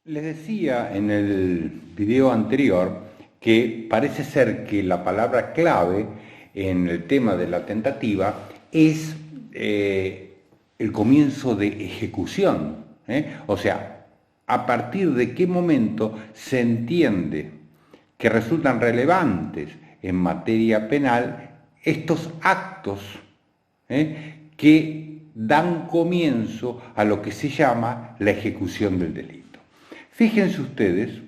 Les decía en el video anterior que parece ser que la palabra clave en el tema de la tentativa es el comienzo de ejecución. O sea, a partir de qué momento se entiende que resultan relevantes en materia penal estos actos que dan comienzo a lo que se llama la ejecución del delito. Fíjense ustedes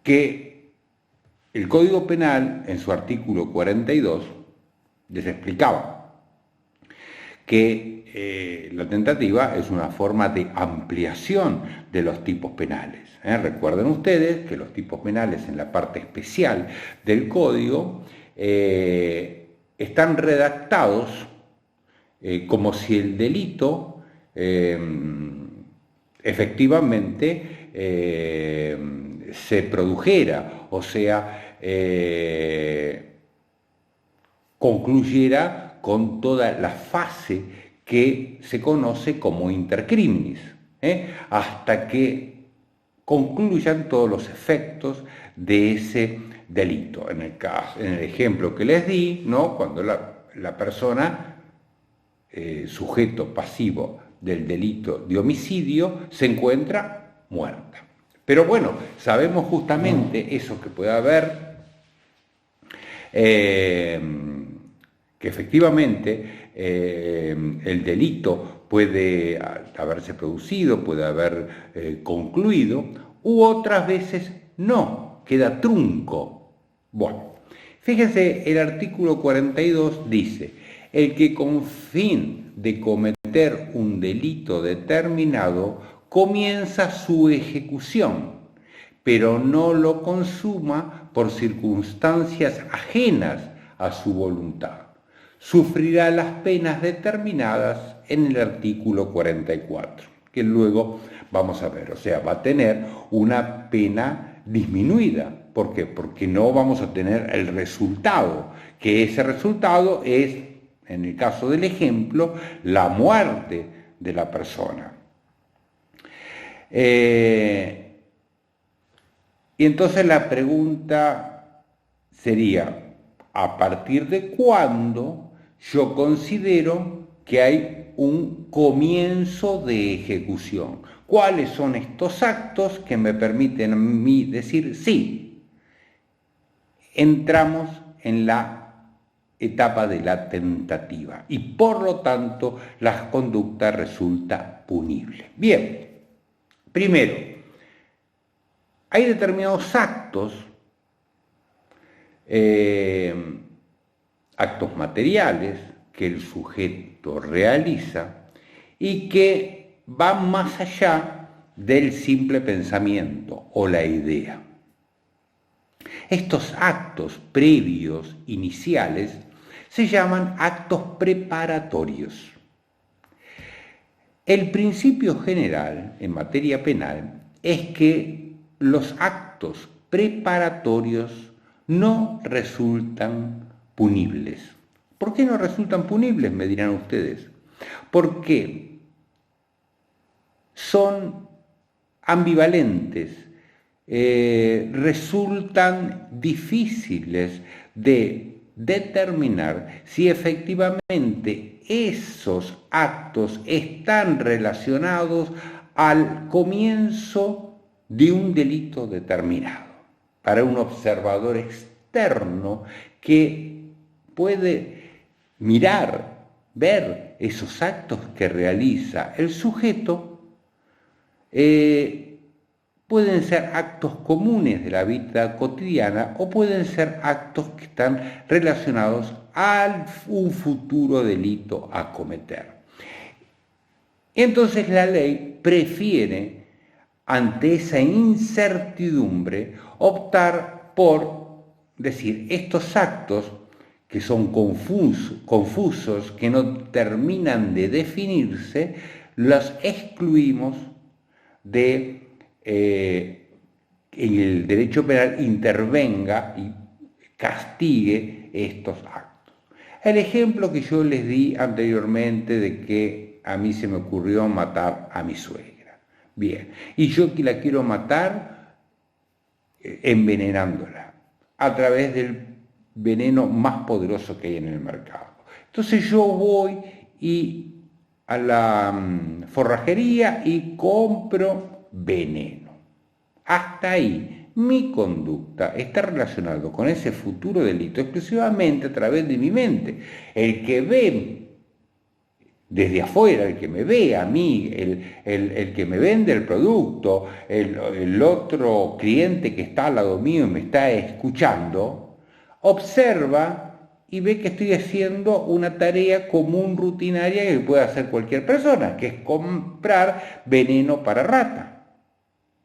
que el Código Penal, en su artículo 42, les explicaba que la tentativa es una forma de ampliación de los tipos penales. Recuerden ustedes que los tipos penales en la parte especial del Código están redactados como si el delito efectivamente se produjera, o sea, concluyera con toda la fase que se conoce como intercriminis, hasta que concluyan todos los efectos de ese delito. En el ejemplo que les di, ¿no? Cuando la persona, sujeto pasivo del delito de homicidio, se encuentra muerta. Pero bueno, sabemos justamente eso que puede haber, que efectivamente el delito puede haberse producido, puede haber concluido, u otras veces no, queda trunco. Bueno, fíjense, el artículo 42 dice: el que con fin de cometer un delito determinado comienza su ejecución, pero no lo consuma por circunstancias ajenas a su voluntad, sufrirá las penas determinadas en el artículo 44, que luego vamos a ver. O sea, va a tener una pena disminuida. ¿Por qué? Porque no vamos a tener el resultado, que ese resultado es, en el caso del ejemplo, la muerte de la persona. Y entonces la pregunta sería: ¿a partir de cuándo yo considero que hay un comienzo de ejecución? ¿Cuáles son estos actos que me permiten a mí decir sí, entramos en la etapa de la tentativa y por lo tanto la conducta resulta punible? Bien, primero, hay determinados actos, actos materiales que el sujeto realiza y que van más allá del simple pensamiento o la idea. Estos actos previos, iniciales, se llaman actos preparatorios. El principio general en materia penal es que los actos preparatorios no resultan punibles. ¿Por qué no resultan punibles?, me dirán ustedes. Porque son ambivalentes, resultan difíciles de determinar si efectivamente esos actos están relacionados al comienzo de un delito determinado. Para un observador externo que puede mirar, ver esos actos que realiza el sujeto, pueden ser actos comunes de la vida cotidiana o pueden ser actos que están relacionados a un futuro delito a cometer. Entonces la ley prefiere, ante esa incertidumbre, optar por decir: estos actos que son confusos, que no terminan de definirse, los excluimos de el derecho penal, intervenga y castigue estos actos. El ejemplo que yo les di anteriormente de que a mí se me ocurrió matar a mi suegra. Bien, y yo que la quiero matar envenenándola a través del veneno más poderoso que hay en el mercado. Entonces yo voy a la forrajería y compro veneno. Hasta ahí, mi conducta está relacionada con ese futuro delito exclusivamente a través de mi mente. El que ve desde afuera, el que me ve a mí, el que me vende el producto, el otro cliente que está al lado mío y me está escuchando, observa y ve que estoy haciendo una tarea común, rutinaria, que puede hacer cualquier persona, que es comprar veneno para rata.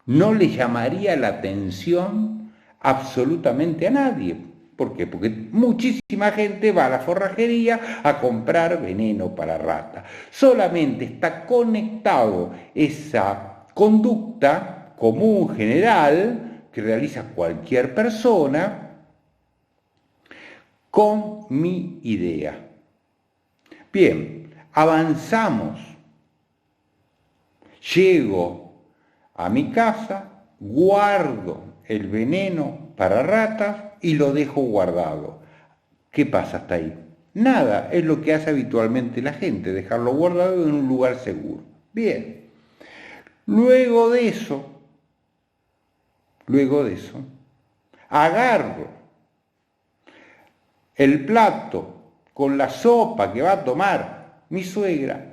No le llamaría la atención absolutamente a nadie. ¿Por qué? Porque muchísima gente va a la forrajería a comprar veneno para rata. Solamente está conectado esa conducta común, general, que realiza cualquier persona, con mi idea. Bien, avanzamos. Llego a mi casa, guardo el veneno para ratas y lo dejo guardado. ¿Qué pasa hasta ahí? Nada, es lo que hace habitualmente la gente, dejarlo guardado en un lugar seguro. Bien, luego de eso, agarro el plato con la sopa que va a tomar mi suegra,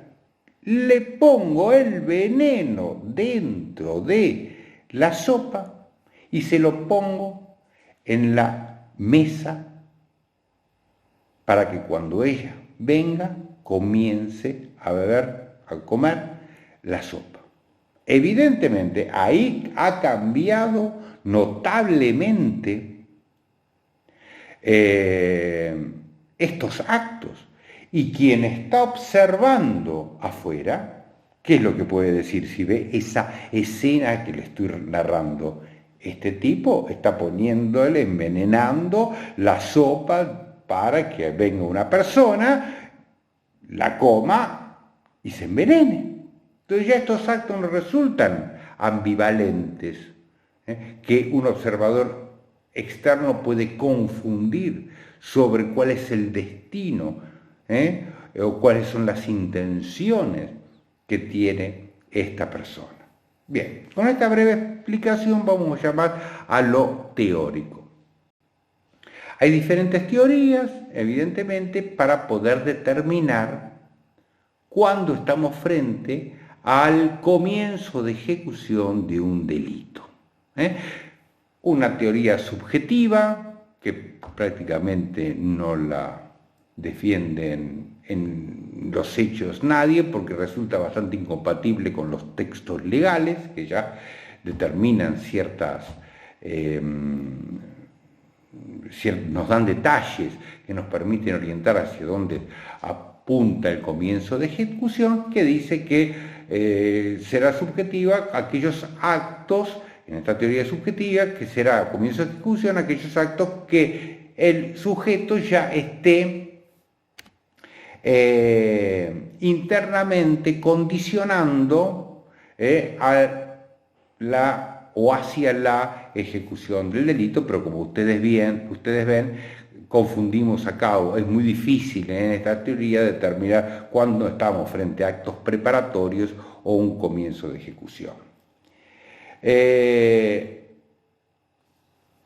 le pongo el veneno dentro de la sopa y se lo pongo en la mesa para que cuando ella venga comience a beber, a comer la sopa. Evidentemente, ahí ha cambiado notablemente estos actos. Y quien está observando afuera, ¿qué es lo que puede decir si ve esa escena que le estoy narrando? Este tipo está poniéndole, envenenando la sopa para que venga una persona, la coma y se envenene. Entonces ya estos actos no resultan ambivalentes, que un observador externo puede confundir sobre cuál es el destino, o cuáles son las intenciones que tiene esta persona. Bien, con esta breve explicación vamos a llamar a lo teórico. Hay diferentes teorías, evidentemente, para poder determinar cuándo estamos frente al comienzo de ejecución de un delito. Una teoría subjetiva, que prácticamente no la defienden en los hechos nadie, porque resulta bastante incompatible con los textos legales, que ya determinan nos dan detalles que nos permiten orientar hacia dónde apunta el comienzo de ejecución, que dice que será subjetiva aquellos actos, en esta teoría subjetiva, que será comienzo de ejecución aquellos actos que el sujeto ya esté internamente condicionando hacia la ejecución del delito, pero como ustedes ven, confundimos acá, es muy difícil en esta teoría determinar cuándo estamos frente a actos preparatorios o un comienzo de ejecución.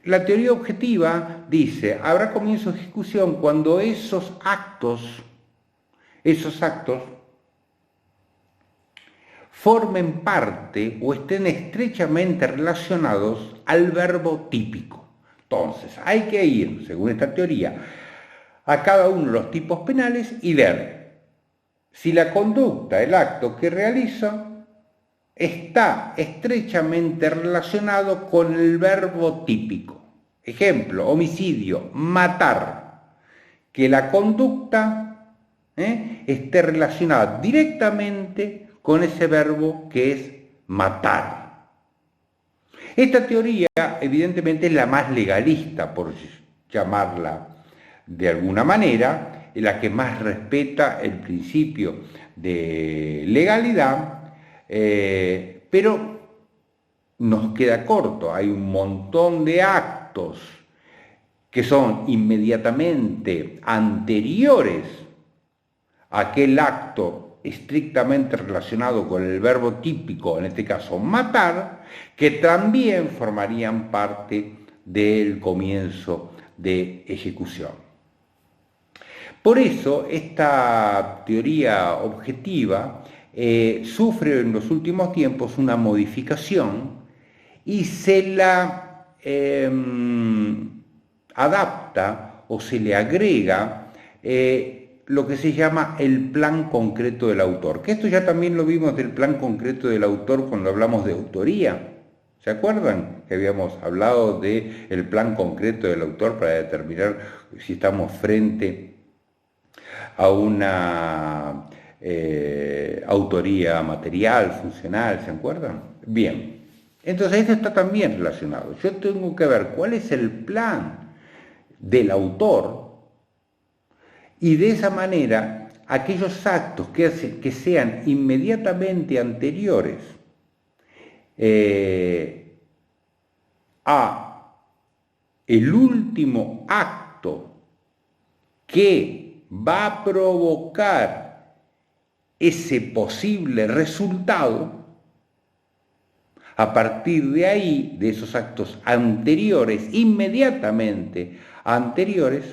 La teoría objetiva dice, habrá comienzo de ejecución cuando esos actos formen parte o estén estrechamente relacionados al verbo típico. Entonces, hay que ir, según esta teoría, a cada uno de los tipos penales y ver si la conducta, el acto que realiza, está estrechamente relacionado con el verbo típico. Ejemplo, homicidio, matar. Que la conducta esté relacionada directamente con ese verbo que es matar. Esta teoría, evidentemente, es la más legalista, por llamarla de alguna manera, la que más respeta el principio de legalidad, Pero nos queda corto, hay un montón de actos que son inmediatamente anteriores a aquel acto estrictamente relacionado con el verbo típico, en este caso matar, que también formarían parte del comienzo de ejecución. Por eso esta teoría objetiva sufre en los últimos tiempos una modificación y se la adapta o se le agrega lo que se llama el plan concreto del autor, que esto ya también lo vimos del plan concreto del autor cuando hablamos de autoría. ¿Se acuerdan que habíamos hablado del plan concreto del autor para determinar si estamos frente a una autoría material, funcional? ¿Se acuerdan? Bien, entonces esto está también relacionado. Yo tengo que ver cuál es el plan del autor y de esa manera aquellos actos que sean inmediatamente anteriores a el último acto que va a provocar ese posible resultado, a partir de ahí, de esos actos anteriores, inmediatamente anteriores,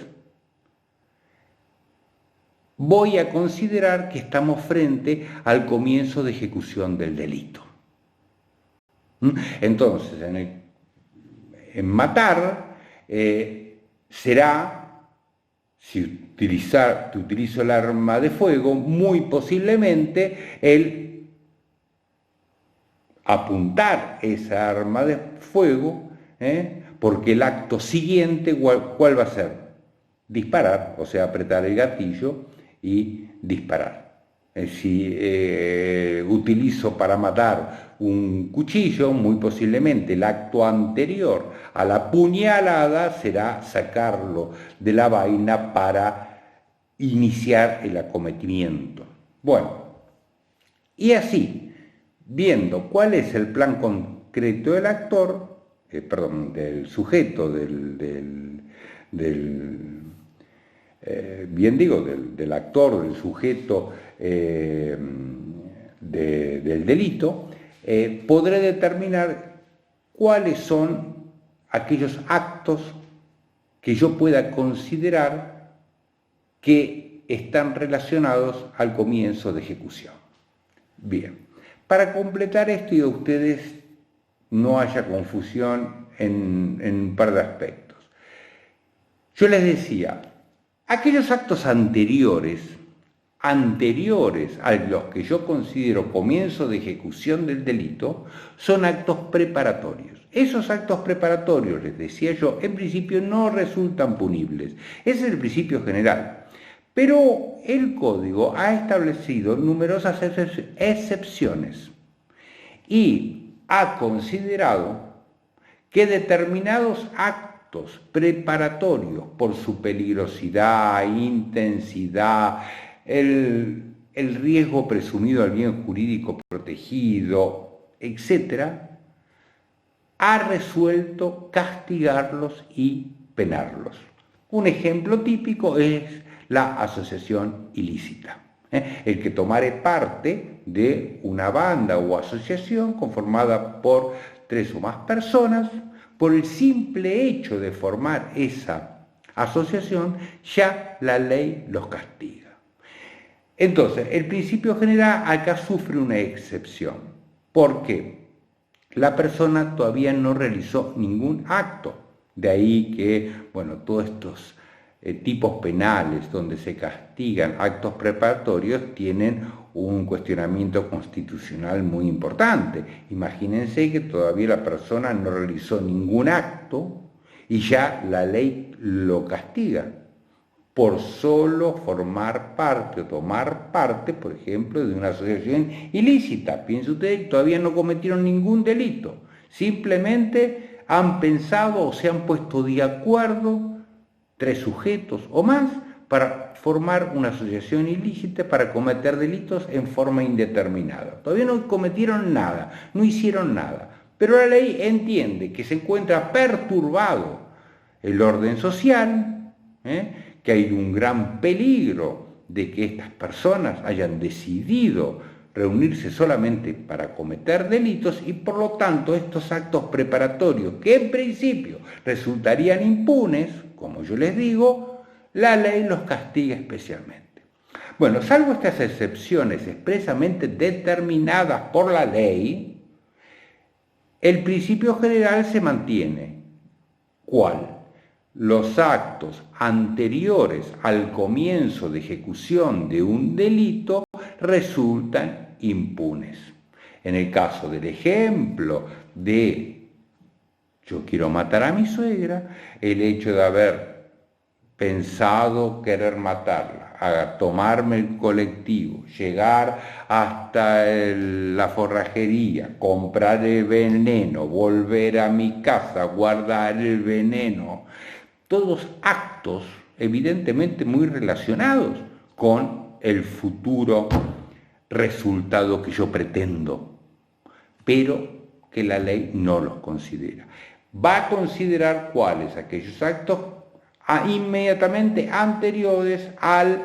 voy a considerar que estamos frente al comienzo de ejecución del delito. Entonces, en matar será, si utilizo el arma de fuego, muy posiblemente el apuntar esa arma de fuego, porque el acto siguiente, ¿cuál va a ser? Disparar, o sea, apretar el gatillo y disparar. Si utilizo para matar un cuchillo, muy posiblemente el acto anterior a la puñalada será sacarlo de la vaina para iniciar el acometimiento. Bueno, y así, viendo cuál es el plan concreto del actor, del sujeto, del actor, del sujeto del delito, podré determinar cuáles son aquellos actos que yo pueda considerar que están relacionados al comienzo de ejecución. Bien, para completar esto y a ustedes no haya confusión en un par de aspectos. Yo les decía, aquellos actos anteriores a los que yo considero comienzo de ejecución del delito, son actos preparatorios. Esos actos preparatorios, les decía yo, en principio no resultan punibles. Ese es el principio general. Pero el Código ha establecido numerosas excepciones y ha considerado que determinados actos preparatorios, por su peligrosidad, intensidad, el riesgo presumido al bien jurídico protegido, etc., ha resuelto castigarlos y penarlos. Un ejemplo típico es la asociación ilícita. El que tomare parte de una banda o asociación conformada por 3 o más personas, por el simple hecho de formar esa asociación, ya la ley los castiga. Entonces, el principio general acá sufre una excepción. ¿Por qué? La persona todavía no realizó ningún acto. De ahí que, todos estos tipos penales donde se castigan actos preparatorios tienen un cuestionamiento constitucional muy importante. Imagínense que todavía la persona no realizó ningún acto y ya la ley lo castiga por solo formar parte o tomar parte, por ejemplo, de una asociación ilícita. Piense usted, todavía no cometieron ningún delito, simplemente han pensado o se han puesto de acuerdo 3 sujetos o más para formar una asociación ilícita para cometer delitos en forma indeterminada. Todavía no cometieron nada, no hicieron nada, pero la ley entiende que se encuentra perturbado el orden social, que hay un gran peligro de que estas personas hayan decidido reunirse solamente para cometer delitos y por lo tanto estos actos preparatorios que en principio resultarían impunes, como yo les digo, la ley los castiga especialmente. Bueno, salvo estas excepciones expresamente determinadas por la ley, el principio general se mantiene. ¿Cuál? Los actos anteriores al comienzo de ejecución de un delito resultan impunes. En el caso del ejemplo de yo quiero matar a mi suegra, el hecho de haber pensado querer matarla, a tomarme el colectivo, llegar hasta la forrajería, comprar el veneno, volver a mi casa, guardar el veneno, todos actos evidentemente muy relacionados con el futuro resultado que yo pretendo, pero que la ley no los considera. Va a considerar cuáles aquellos actos inmediatamente anteriores al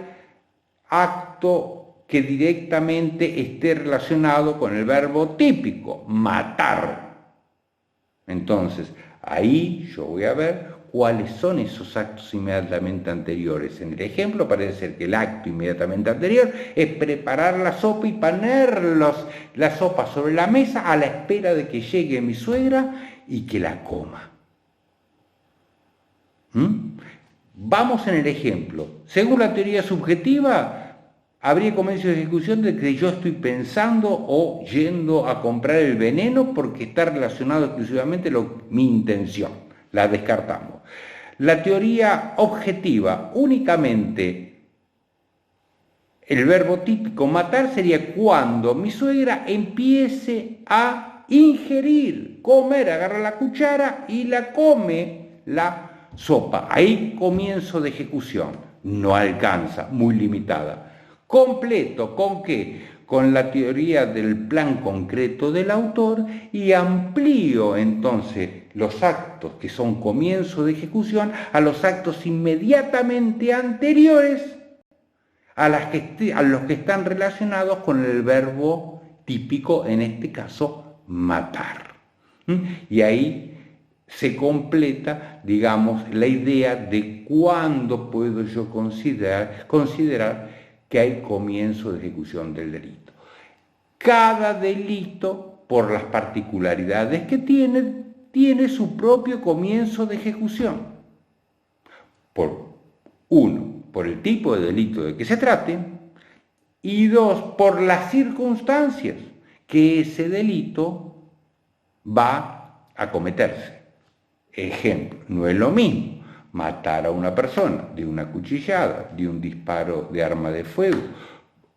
acto que directamente esté relacionado con el verbo típico, matar. Entonces, ahí yo voy a ver cuáles son esos actos inmediatamente anteriores. En el ejemplo parece ser que el acto inmediatamente anterior es preparar la sopa y poner la sopa sobre la mesa a la espera de que llegue mi suegra y que la coma. Vamos en el ejemplo. Según la teoría subjetiva, habría comienzo de ejecución de que yo estoy pensando o yendo a comprar el veneno porque está relacionado exclusivamente mi intención. La descartamos. La teoría objetiva, únicamente el verbo típico matar sería cuando mi suegra empiece a ingerir, comer, agarra la cuchara y la come la sopa. Ahí comienzo de ejecución. No alcanza, muy limitada. Completo, ¿con qué? Con la teoría del plan concreto del autor y amplío entonces los actos que son comienzo de ejecución a los actos inmediatamente anteriores a los que están relacionados con el verbo típico, en este caso, matar. Y ahí se completa, digamos, la idea de cuándo puedo yo considerar que hay comienzo de ejecución del delito. Cada delito, por las particularidades que tiene su propio comienzo de ejecución. Por el tipo de delito de que se trate, y dos, por las circunstancias que ese delito va a cometerse. Ejemplo, no es lo mismo matar a una persona de una cuchillada, de un disparo de arma de fuego,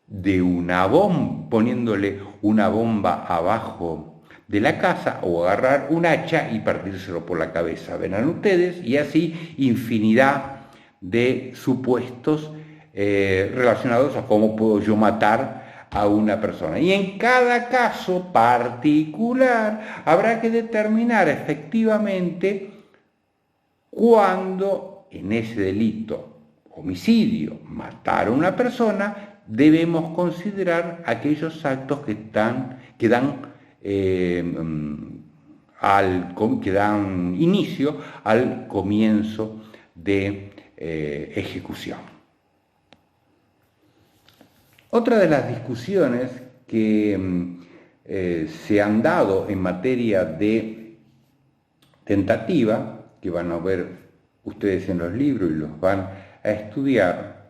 de una bomba, poniéndole una bomba abajo de la casa o agarrar un hacha y partírselo por la cabeza. Verán ustedes, y así infinidad de supuestos relacionados a cómo puedo yo matar a una persona. Y en cada caso particular habrá que determinar efectivamente cuando en ese delito, homicidio, matar a una persona, debemos considerar aquellos actos que dan inicio al comienzo de ejecución. Otra de las discusiones que se han dado en materia de tentativa, que van a ver ustedes en los libros y los van a estudiar,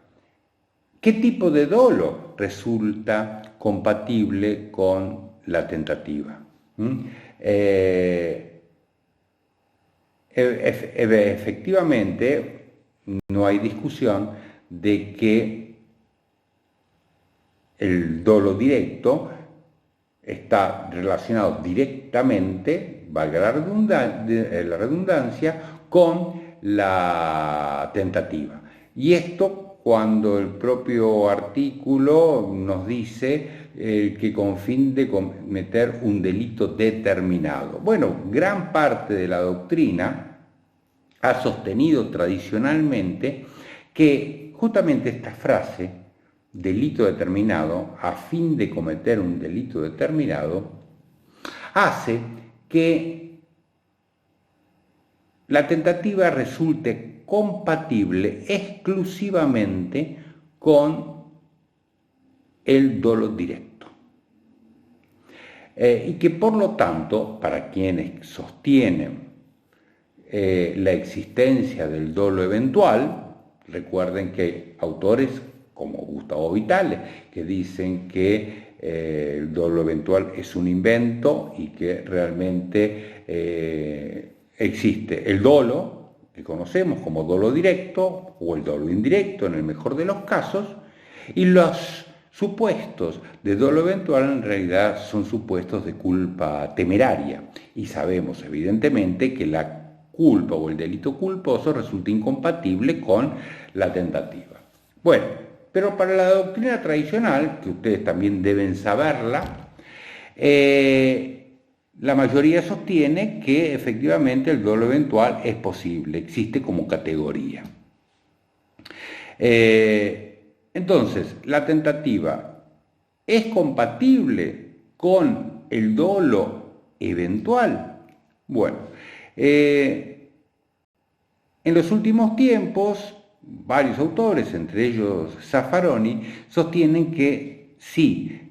¿qué tipo de dolo resulta compatible con la tentativa? Efectivamente, no hay discusión de que el dolo directo está relacionado directamente, valga la redundancia, con la tentativa. Y esto cuando el propio artículo nos dice que con fin de cometer un delito determinado. Bueno, gran parte de la doctrina ha sostenido tradicionalmente que justamente esta frase, delito determinado, a fin de cometer un delito determinado, hace que la tentativa resulte compatible exclusivamente con el dolo directo. Y que por lo tanto, para quienes sostienen la existencia del dolo eventual, recuerden que hay autores como Gustavo Vitale que dicen que el dolo eventual es un invento y que realmente existe el dolo que conocemos como dolo directo o el dolo indirecto en el mejor de los casos, y los supuestos de dolo eventual en realidad son supuestos de culpa temeraria, y sabemos evidentemente que la culpa o el delito culposo resulta incompatible con la tentativa. Bueno, pero para la doctrina tradicional, que ustedes también deben saberla, la mayoría sostiene que efectivamente el dolo eventual es posible, existe como categoría. Entonces, la tentativa es compatible con el dolo eventual. Bueno, en los últimos tiempos, varios autores, entre ellos Zaffaroni, sostienen que sí,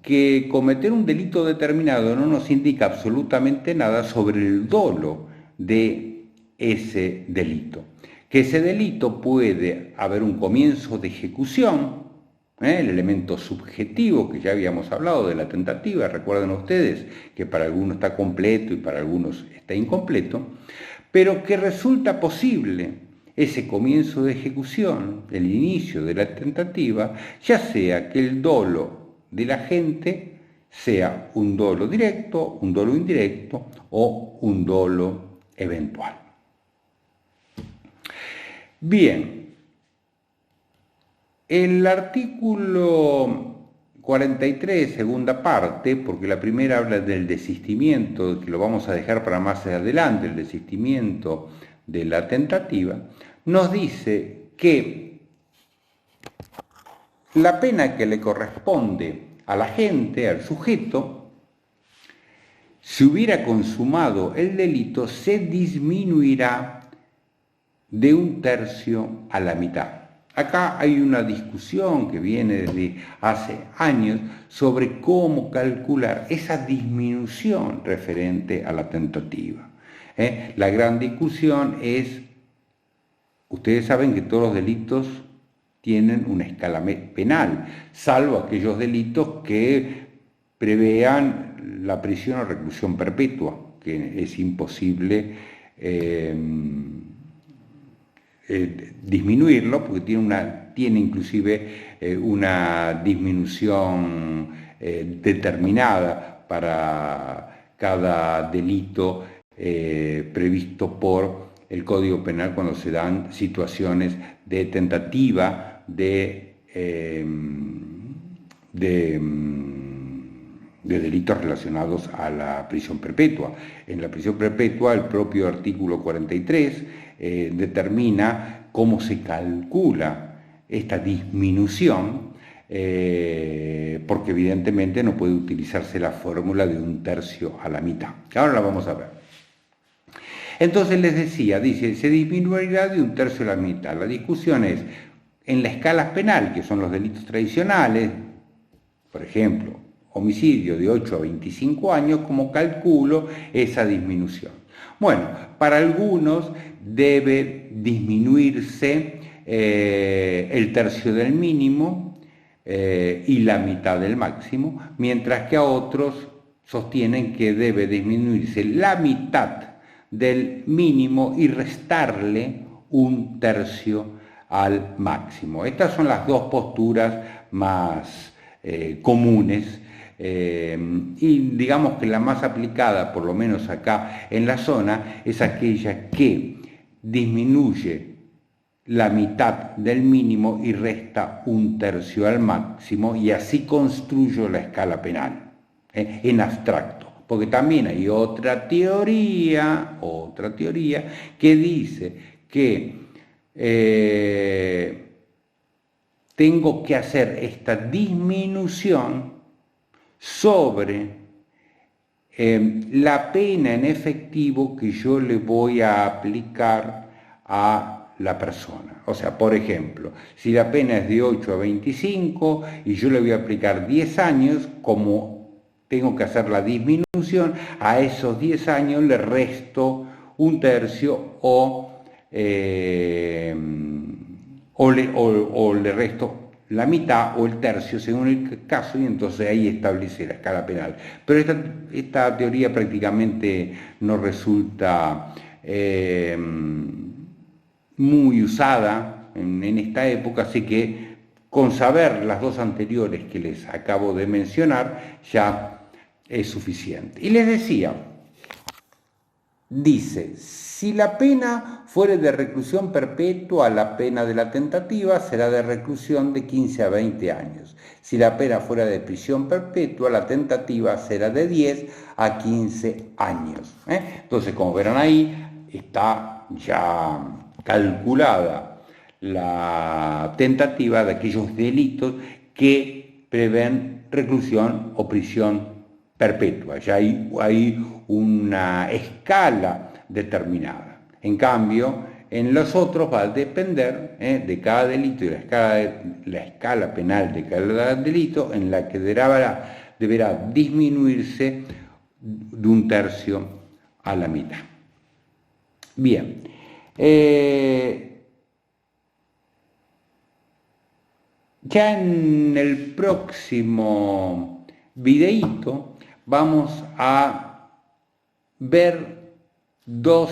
que cometer un delito determinado no nos indica absolutamente nada sobre el dolo de ese delito. Que ese delito puede haber un comienzo de ejecución, el elemento subjetivo que ya habíamos hablado de la tentativa, recuerden ustedes que para algunos está completo y para algunos está incompleto, pero que resulta posible ese comienzo de ejecución, el inicio de la tentativa, ya sea que el dolo de la gente sea un dolo directo, un dolo indirecto o un dolo eventual. Bien, el artículo 43, segunda parte, porque la primera habla del desistimiento, que lo vamos a dejar para más adelante, el desistimiento de la tentativa, nos dice que la pena que le corresponde a la gente, al sujeto, si hubiera consumado el delito, se disminuirá de 1/3 a la mitad. Acá hay una discusión que viene desde hace años sobre cómo calcular esa disminución referente a la tentativa. La gran discusión es, ustedes saben que todos los delitos tienen una escala penal, salvo aquellos delitos que prevean la prisión o reclusión perpetua, que es imposible disminuirlo, porque tiene inclusive una disminución determinada para cada delito previsto por el Código Penal cuando se dan situaciones de tentativa de delitos relacionados a la prisión perpetua. En la prisión perpetua, el propio artículo 43 determina cómo se calcula esta disminución, porque evidentemente no puede utilizarse la fórmula de 1/3 a la mitad. Ahora la vamos a ver. Entonces les decía, dice, se disminuirá de 1/3 a la mitad. La discusión es, en la escala penal, que son los delitos tradicionales, por ejemplo, homicidio de 8 a 25 años, ¿cómo calculo esa disminución? Bueno, para algunos debe disminuirse el 1/3 del mínimo y la mitad del máximo, mientras que a otros sostienen que debe disminuirse la mitad del mínimo y restarle 1/3 al máximo. Estas son las dos posturas más comunes y digamos que la más aplicada, por lo menos acá en la zona, es aquella que disminuye la mitad del mínimo y resta un tercio al máximo, y así construyo la escala penal, en abstracto. Porque también hay otra teoría que dice que tengo que hacer esta disminución sobre la pena en efectivo que yo le voy a aplicar a la persona. O sea, por ejemplo, si la pena es de 8 a 25 y yo le voy a aplicar 10 años, como tengo que hacer la disminución, a esos 10 años le resto un tercio o le resto la mitad o el tercio según el caso, y entonces ahí establece la escala penal. Pero esta teoría prácticamente no resulta muy usada en esta época, así que con saber las dos anteriores que les acabo de mencionar ya es suficiente. Y les decía, dice, si la pena fuere de reclusión perpetua, la pena de la tentativa será de reclusión de 15 a 20 años. Si la pena fuera de prisión perpetua, la tentativa será de 10 a 15 años. Entonces, como verán ahí, está ya calculada la tentativa de aquellos delitos que prevén reclusión o prisión perpetua. Ya hay una escala determinada. En cambio, en los otros va a depender de cada delito y la escala penal de cada delito, en la que deberá disminuirse de un tercio a la mitad. Bien. Ya en el próximo videíto vamos a ver dos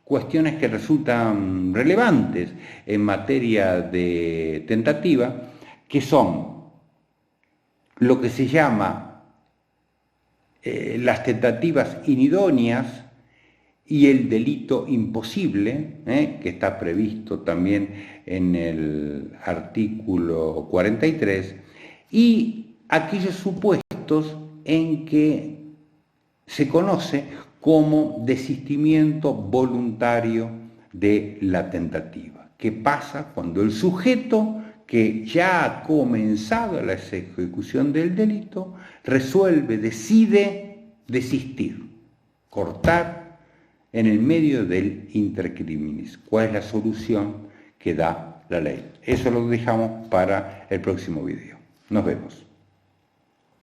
cuestiones que resultan relevantes en materia de tentativa, que son lo que se llama las tentativas inidóneas y el delito imposible, que está previsto también en el artículo 43, y aquellos supuestos en que se conoce como desistimiento voluntario de la tentativa. ¿Qué pasa cuando el sujeto que ya ha comenzado la ejecución del delito decide desistir, cortar en el medio del intercriminis? ¿Cuál es la solución que da la ley? Eso lo dejamos para el próximo video. Nos vemos.